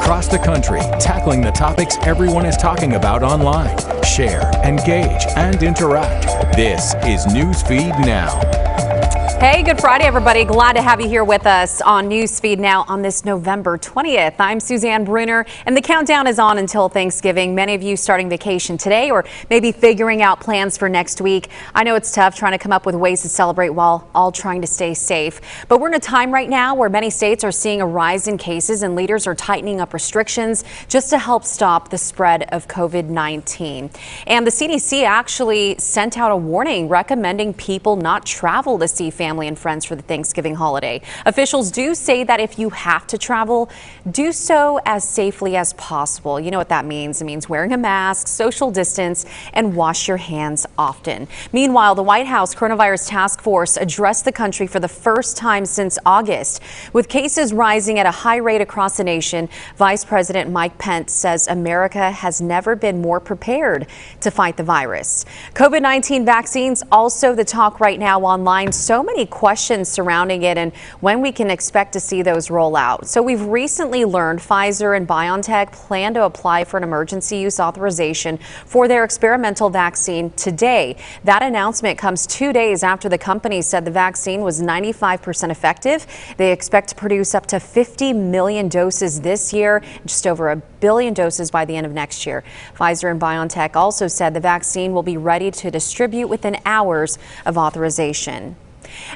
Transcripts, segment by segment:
across the country, tackling the topics everyone is talking about online. Share, engage, and interact. This is Newsfeed Now. Hey, good Friday, everybody. Glad to have you here with us on Newsfeed Now on this November 20th. I'm Suzanne Bruner, and the countdown is on until Thanksgiving. Many of you starting vacation today or maybe figuring out plans for next week. I know it's tough trying to come up with ways to celebrate while all trying to stay safe. But we're in a time right now where many states are seeing a rise in cases and leaders are tightening up restrictions just to help stop the spread of COVID-19. And the CDC actually sent out a warning recommending people not travel to see family and friends for the Thanksgiving holiday. Officials do say that if you have to travel, do so as safely as possible. You know what that means. It means wearing a mask, social distance, and wash your hands often. Meanwhile, the White House Coronavirus Task Force addressed the country for the first time since August. With cases rising at a high rate across the nation, Vice President Mike Pence says America has never been more prepared to fight the virus. COVID-19 vaccines also the talk right now online. So many questions surrounding it and when we can expect to see those roll out. So we've recently learned Pfizer and BioNTech plan to apply for an emergency use authorization for their experimental vaccine today. That announcement comes 2 days after the company said the vaccine was 95% effective. They expect to produce up to 50 million doses this year, just over 1 billion doses by the end of next year. Pfizer and BioNTech also said the vaccine will be ready to distribute within hours of authorization.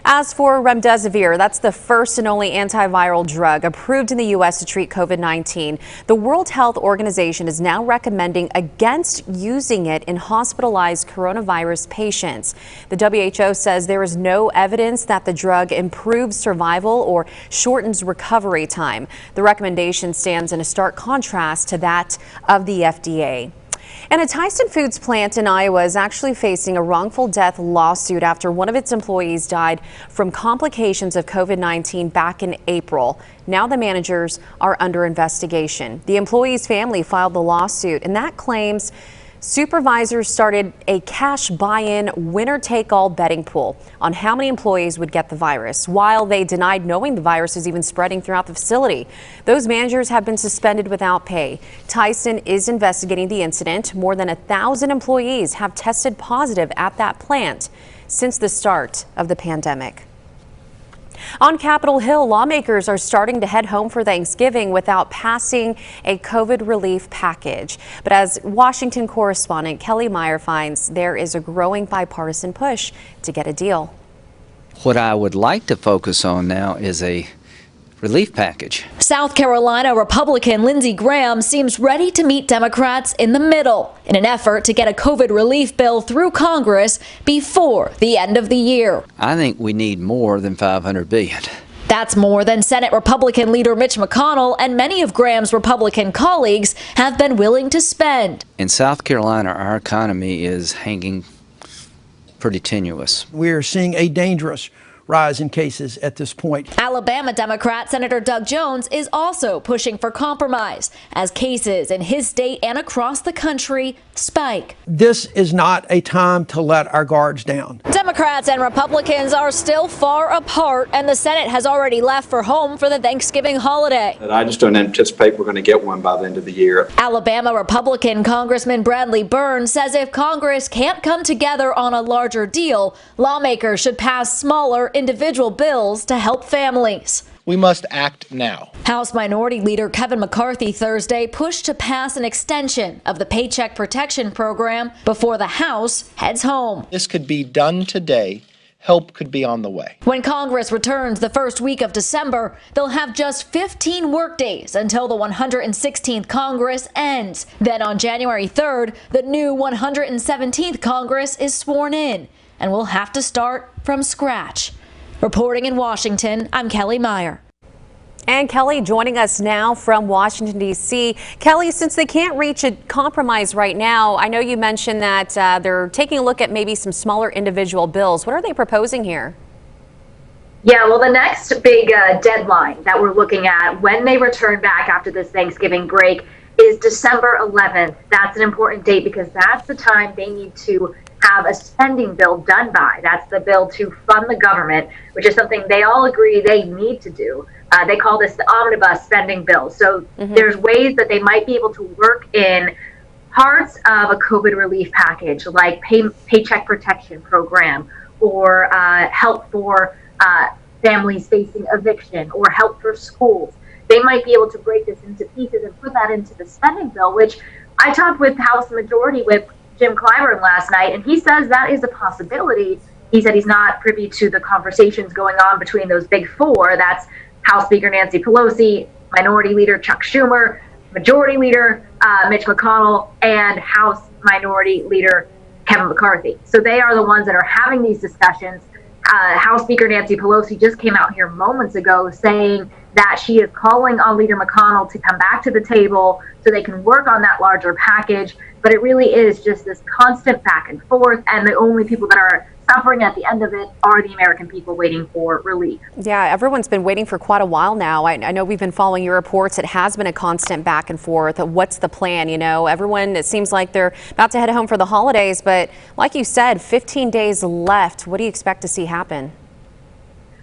As for remdesivir, that's the first and only antiviral drug approved in the U.S. to treat COVID-19. The World Health Organization is now recommending against using it in hospitalized coronavirus patients. The WHO says there is no evidence that the drug improves survival or shortens recovery time. The recommendation stands in a stark contrast to that of the FDA. And a Tyson Foods plant in Iowa is actually facing a wrongful death lawsuit after one of its employees died from complications of COVID-19 back in April. Now the managers are under investigation. The employee's family filed the lawsuit, and that claims supervisors started a cash buy-in winner-take-all betting pool on how many employees would get the virus, while they denied knowing the virus is even spreading throughout the facility. Those managers have been suspended without pay. Tyson is investigating the incident. More than 1,000 employees have tested positive at that plant since the start of the pandemic. On Capitol Hill, lawmakers are starting to head home for Thanksgiving without passing a COVID relief package. But as Washington correspondent Kelly Meyer finds, there is a growing bipartisan push to get a deal. What I would like to focus on now is a relief package. South Carolina Republican Lindsey Graham seems ready to meet Democrats in the middle in an effort to get a COVID relief bill through Congress before the end of the year. I think we need more than $500 billion. That's more than Senate Republican leader Mitch McConnell and many of Graham's Republican colleagues have been willing to spend. In South Carolina, our economy is hanging pretty tenuous. We're seeing a dangerous rise in cases at this point. Alabama Democrat Senator Doug Jones is also pushing for compromise as cases in his state and across the country spike. This is not a time to let our guards down. Democrats and Republicans are still far apart, and the Senate has already left for home for the Thanksgiving holiday. I just don't anticipate we're going to get one by the end of the year. Alabama Republican Congressman Bradley Byrne says if Congress can't come together on a larger deal, lawmakers should pass smaller individual bills to help families. We must act now. House Minority Leader Kevin McCarthy Thursday pushed to pass an extension of the Paycheck Protection Program before the House heads home. This could be done today. Help could be on the way. When Congress returns the first week of December, they'll have just 15 workdays until the 116th Congress ends. Then on January 3rd, the new 117th Congress is sworn in and will have to start from scratch. Reporting in Washington, I'm Kelly Meyer. And Kelly joining us now from Washington, D.C. Kelly, since they can't reach a compromise right now, I know you mentioned that they're taking a look at maybe some smaller individual bills. What are they proposing here? Yeah, well, the next big deadline that we're looking at when they return back after this Thanksgiving break is is December 11th. That's an important date because that's the time they need to have a spending bill done by. That's the bill to fund the government, which is something they all agree they need to do. They call this the omnibus spending bill. So there's ways that they might be able to work in parts of a COVID relief package, like paycheck protection program, or help for families facing eviction, or help for schools. They might be able to break this into pieces and put that into the spending bill, which I talked with House Majority Whip Jim Clyburn last night, and he says that is a possibility. He said he's not privy to the conversations going on between those big four. That's House Speaker Nancy Pelosi, Minority Leader Chuck Schumer, Majority Leader Mitch McConnell, and House Minority Leader Kevin McCarthy. So they are the ones that are having these discussions. House Speaker Nancy Pelosi just came out here moments ago saying that she is calling on Leader McConnell to come back to the table so they can work on that larger package. But it really is just this constant back and forth, and the only people that are suffering at the end of it are the American people waiting for relief. Yeah, everyone's been waiting for quite a while now. I know we've been following your reports. It has been a constant back and forth. What's the plan? You know, everyone, it seems like they're about to head home for the holidays, but like you said, 15 days left. What do you expect to see happen?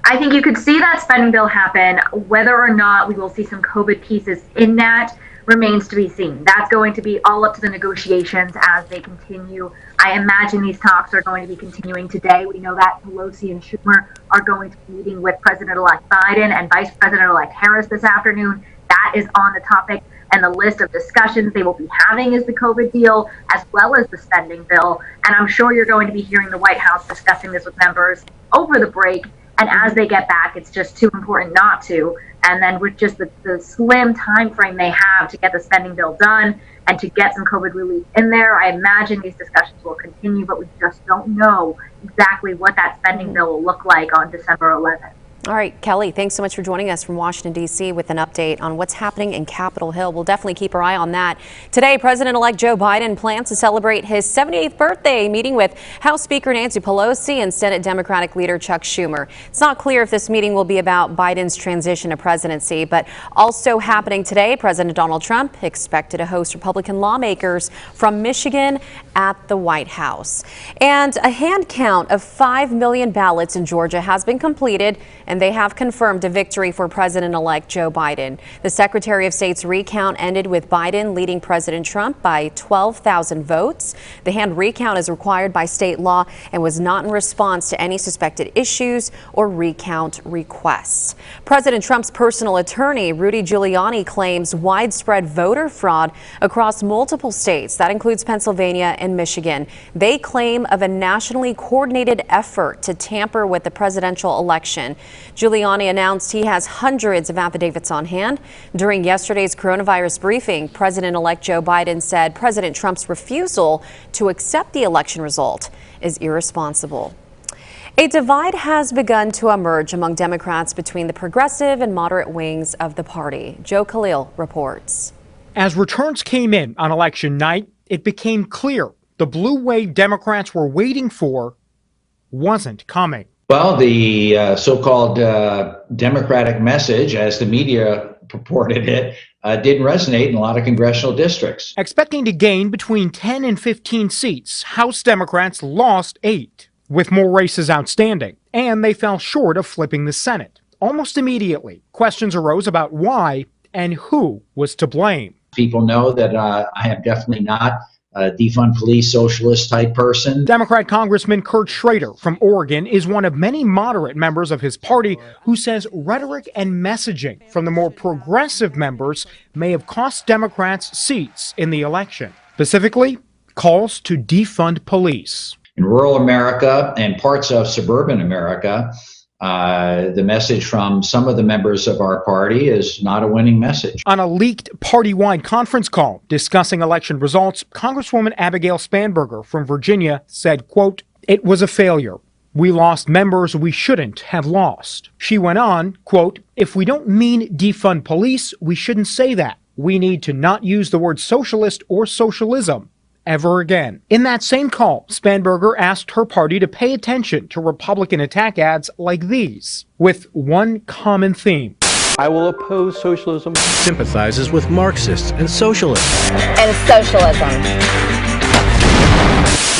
I think you could see that spending bill happen. Whether or not we will see some COVID pieces in that remains to be seen. That's going to be all up to the negotiations as they continue. I imagine these talks are going to be continuing today. We know that Pelosi and Schumer are going to be meeting with President-elect Biden and Vice President-elect Harris this afternoon. That is on the topic and the list of discussions they will be having is the COVID deal as well as the spending bill. And I'm sure you're going to be hearing the White House discussing this with members over the break. And as they get back, it's just too important not to. And then with just the slim time frame they have to get the spending bill done and to get some COVID relief in there, I imagine these discussions will continue, but we just don't know exactly what that spending bill will look like on December 11th. All right, Kelly, thanks so much for joining us from Washington, D.C. with an update on what's happening in Capitol Hill. We'll definitely keep our eye on that. Today, President-elect Joe Biden plans to celebrate his 78th birthday, meeting with House Speaker Nancy Pelosi and Senate Democratic Leader Chuck Schumer. It's not clear if this meeting will be about Biden's transition to presidency, but also happening today, President Donald Trump expected to host Republican lawmakers from Michigan at the White House. And a hand count of 5 million ballots in Georgia has been completed, and they have confirmed a victory for President-elect Joe Biden. The Secretary of State's recount ended with Biden leading President Trump by 12,000 votes. The hand recount is required by state law and was not in response to any suspected issues or recount requests. President Trump's personal attorney, Rudy Giuliani, claims widespread voter fraud across multiple states. That includes Pennsylvania and Michigan. They claim of a nationally coordinated effort to tamper with the presidential election. Giuliani announced he has hundreds of affidavits on hand. During yesterday's coronavirus briefing, President-elect Joe Biden said President Trump's refusal to accept the election result is irresponsible. A divide has begun to emerge among Democrats between the progressive and moderate wings of the party. Joe Khalil reports. As returns came in on election night, it became clear the blue wave Democrats were waiting for wasn't coming. Well, the so-called Democratic message, as the media purported it, didn't resonate in a lot of congressional districts. Expecting to gain between 10 and 15 seats, House Democrats lost 8, with more races outstanding, and they fell short of flipping the Senate. Almost immediately, questions arose about why and who was to blame. People know that I am definitely not a defund police socialist type person. Democrat Congressman Kurt Schrader from Oregon is one of many moderate members of his party who says rhetoric and messaging from the more progressive members may have cost Democrats seats in the election. Specifically, calls to defund police. In rural America and parts of suburban America, the message from some of the members of our party is not a winning message. On a leaked party-wide conference call discussing election results, Congresswoman Abigail Spanberger from Virginia said, quote, "It was a failure. We lost members we shouldn't have lost." She went on, quote, "If we don't mean defund police, we shouldn't say that. We need to not use the word socialist or socialism ever again." In that same call, Spanberger asked her party to pay attention to Republican attack ads like these, with one common theme. I will oppose socialism. Sympathizes with Marxists and socialists. And socialism.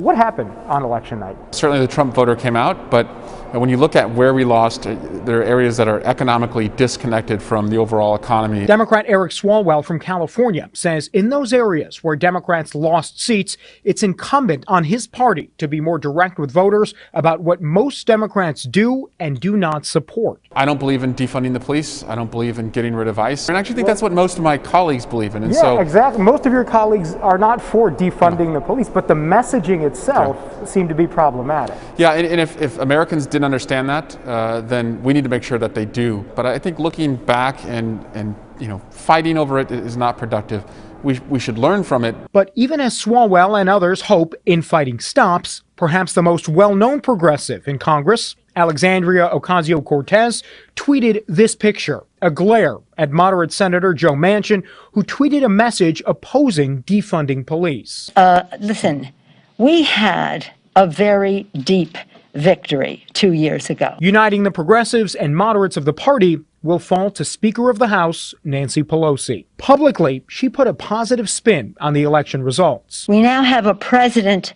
What happened on election night? Certainly the Trump voter came out, but when you look at where we lost, there are areas that are economically disconnected from the overall economy. Democrat Eric Swalwell from California says in those areas where Democrats lost seats, it's incumbent on his party to be more direct with voters about what most Democrats do and do not support. I don't believe in defunding the police. I don't believe in getting rid of ICE. And I actually think that's what most of my colleagues believe in. And yeah, exactly. Most of your colleagues are not for defunding the police, but the messaging itself seemed to be problematic. Yeah, and if Americans didn't understand that, then we need to make sure that they do. But I think looking back and fighting over it is not productive. We should learn from it. But even as Swalwell and others hope infighting stops, perhaps the most well-known progressive in Congress, Alexandria Ocasio-Cortez, tweeted this picture, a glare at moderate Senator Joe Manchin, who tweeted a message opposing defunding police. Listen, we had a very deep victory 2 years ago. Uniting the progressives and moderates of the party will fall to Speaker of the House Nancy Pelosi. Publicly, she put a positive spin on the election results. We now have a president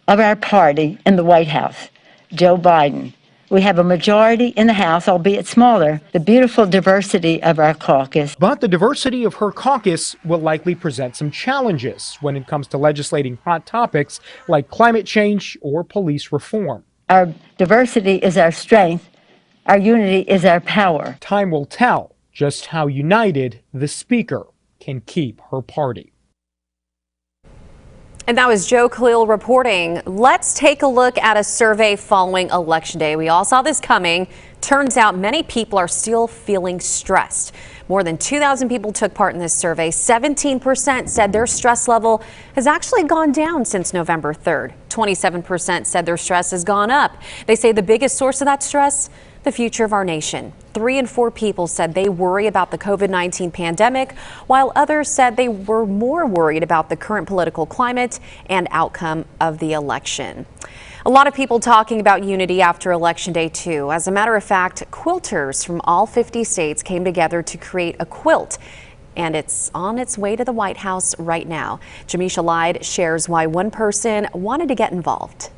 of our party in the White House, Joe Biden. We have a majority in the House, albeit smaller, the beautiful diversity of our caucus. But the diversity of her caucus will likely present some challenges when it comes to legislating hot topics like climate change or police reform. Our diversity is our strength. Our unity is our power. Time will tell just how united the Speaker can keep her party. And that was Joe Khalil reporting. Let's take a look at a survey following Election Day. We all saw this coming. Turns out many people are still feeling stressed. More than 2,000 people took part in this survey. 17% said their stress level has actually gone down since November 3rd. 27% said their stress has gone up. They say the biggest source of that stress, the future of our nation. 3 in 4 people said they worry about the COVID-19 pandemic, while others said they were more worried about the current political climate and outcome of the election. A lot of people talking about unity after Election Day, too. As a matter of fact, quilters from all 50 states came together to create a quilt, and it's on its way to the White House right now. Jamisha Lyde shares why one person wanted to get involved.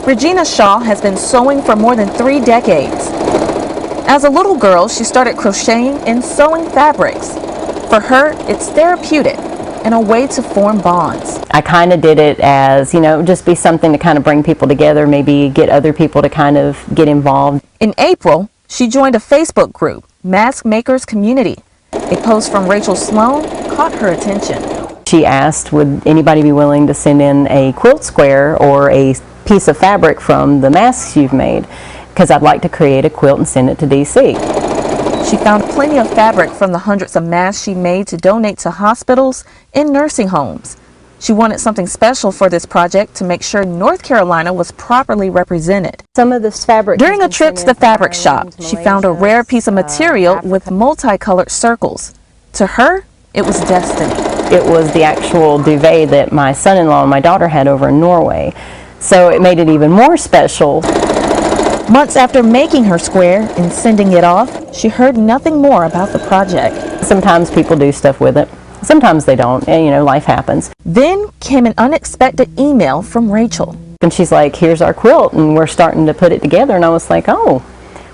Regina Shaw has been sewing for more than 3 decades. As a little girl, she started crocheting and sewing fabrics. For her, it's therapeutic and a way to form bonds. I kind of did it as, just be something to kind of bring people together, maybe get other people to kind of get involved. In April, she joined a Facebook group, Mask Makers Community. A post from Rachel Sloan caught her attention. She asked, would anybody be willing to send in a quilt square or a piece of fabric from the masks you've made? Because I'd like to create a quilt and send it to DC. She found plenty of fabric from the hundreds of masks she made to donate to hospitals and nursing homes. She wanted something special for this project to make sure North Carolina was properly represented. Some of this fabric. During a trip to the fabric shop, she found a rare piece of material with multicolored circles. To her, it was destiny. It was the actual duvet that my son-in-law and my daughter had over in Norway. So it made it even more special. Months after making her square and sending it off, she heard nothing more about the project. Sometimes people do stuff with it. Sometimes they don't, and life happens. Then came an unexpected email from Rachel. And she's like, here's our quilt, and we're starting to put it together. And I was like, oh,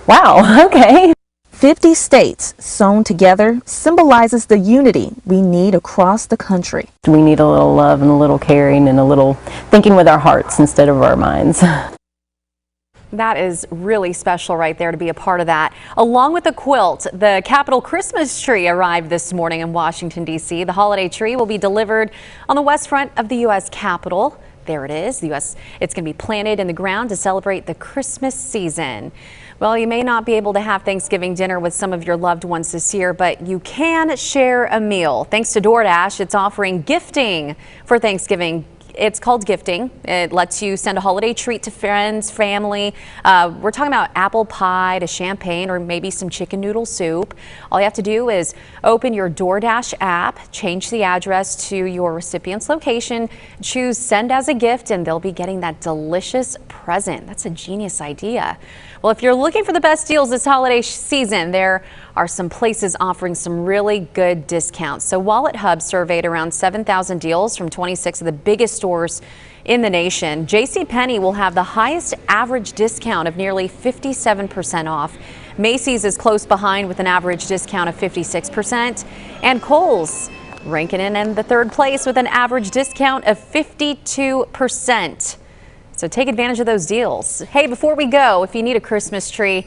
wow, okay. 50 states sewn together symbolizes the unity we need across the country. We need a little love and a little caring and a little thinking with our hearts instead of our minds. That is really special right there to be a part of that. Along with the quilt, the Capitol Christmas tree arrived this morning in Washington, D.C. The holiday tree will be delivered on the west front of the U.S. Capitol. There it is. It's going to be planted in the ground to celebrate the Christmas season. Well, you may not be able to have Thanksgiving dinner with some of your loved ones this year, but you can share a meal. Thanks to DoorDash, it's offering gifting for Thanksgiving It's called gifting. It lets you send a holiday treat to friends, family. We're talking about apple pie to champagne or maybe some chicken noodle soup. All you have to do is open your DoorDash app, change the address to your recipient's location, choose send as a gift, and they'll be getting that delicious present. That's a genius idea. Well, if you're looking for the best deals this holiday season, there are some places offering some really good discounts. So Wallet Hub surveyed around 7,000 deals from 26 of the biggest stores in the nation. JCPenney will have the highest average discount of nearly 57% off. Macy's is close behind with an average discount of 56%. And Kohl's ranking in the third place with an average discount of 52%. So take advantage of those deals. Hey, before we go, if you need a Christmas tree,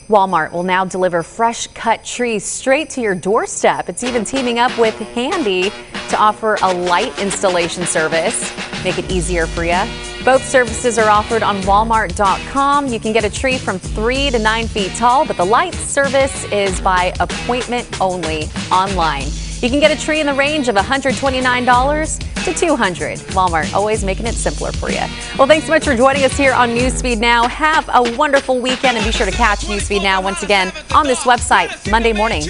Walmart will now deliver fresh cut trees straight to your doorstep. It's even teaming up with Handy to offer a light installation service, make it easier for you. Both services are offered on Walmart.com. You can get a tree from 3 to 9 feet tall, but the light service is by appointment only online. You can get a tree in the range of $129 to $200. Walmart, always making it simpler for you. Well, thanks so much for joining us here on Newsfeed Now. Have a wonderful weekend and be sure to catch Newsfeed Now once again on this website Monday morning.